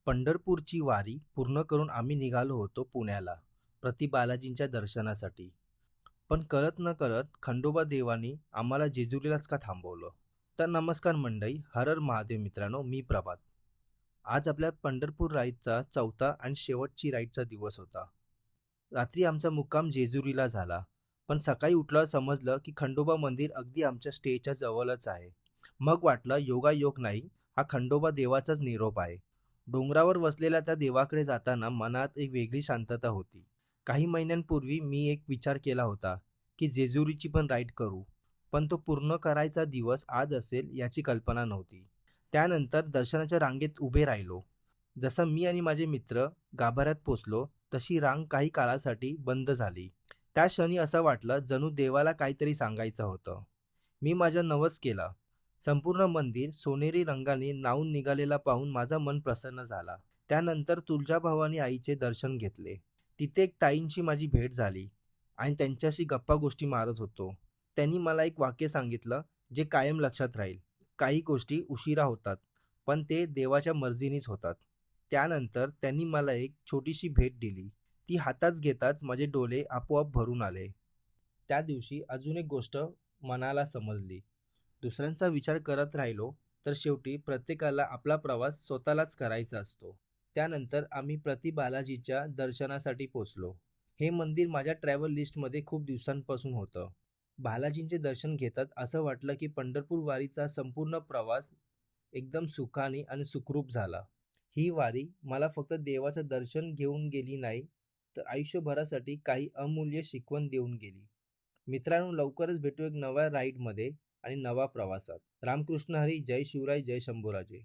पंढरपूरची वारी पूर्ण करून आम्ही निघालो होतो पुण्याला प्रति बालाजींच्या दर्शनासाठी. पण कळत न कळत खंडोबा देवानी आम्हाला जेजुरीलाच का थांबवलं. तर नमस्कार मंडळी, हर हर महादेव मित्रांनो, मी प्रभात. आज आपल्या पंढरपूर राईडचा चौथा आणि शेवटची राईडचा दिवस होता. रात्री आमचा मुक्काम जेजुरीला झाला, पण सकाळी उठल्यावर समजलं की खंडोबा मंदिर अगदी आमच्या स्टेच्या जवळच आहे. मग वाटलं योगायोग नाही, हा खंडोबा देवाचाच निरोप आहे. डोंगरावर वसलेल्या त्या देवाकडे जाताना मनात एक वेगळी शांतता होती. काही महिन्यांपूर्वी मी एक विचार केला होता की जेजुरीची पण राईड करू, पण तो पूर्ण करायचा दिवस आज असेल याची कल्पना नव्हती. त्यानंतर दर्शनाच्या रांगेत उभे राहिलो. जसं मी आणि माझे मित्र गाभाऱ्यात पोचलो, तशी रांग काही काळासाठी बंद झाली. त्या क्षणी असं वाटलं जणू देवाला काहीतरी सांगायचं होतं. मी माझा नवस केला. संपूर्ण मंदिर सोनेरी रंगाने न्हाऊन निघालेला पाहून माझं मन प्रसन्न झाला. त्यानंतर तुळजाभवानी आईचे दर्शन घेतले. तिथे एक ताईंची माझी भेट झाली आणि त्यांच्याशी गप्पा गोष्टी मारत होतो. त्यांनी मला एक वाक्य सांगितलं जे कायम लक्षात राहील. काही गोष्टी उशिरा होतात, पण ते देवाच्या मर्जीनीच होतात. त्यानंतर त्यांनी मला एक छोटीशी भेट दिली. ती हातात घेताच माझे डोळे आपोआप भरून आले. त्या दिवशी अजून एक गोष्ट मनाला समजली. दुसऱ्यांचा विचार करत राहिलो तर शेवटी प्रत्येकाला आपला प्रवास स्वतःलाच करायचा असतो. त्यानंतर आम्ही प्रति बालाजीच्या दर्शनासाठी पोचलो. हे मंदिर माझ्या ट्रॅव्हल लिस्टमध्ये खूप दिवसांपासून होतं. बालाजींचे दर्शन घेतात असं वाटलं की पंढरपूर वारीचा संपूर्ण प्रवास एकदम सुखाने आणि सुखरूप झाला. ही वारी मला फक्त देवाचं दर्शन घेऊन गेली नाही, तर आयुष्यभरासाठी काही अमूल्य शिकवण देऊन गेली. मित्रांनो, लवकरच भेटू एक नव्या राईडमध्ये आणि नवा प्रवासात. रामकृष्ण हरी, जय शिवराय, जय शंभूराजे.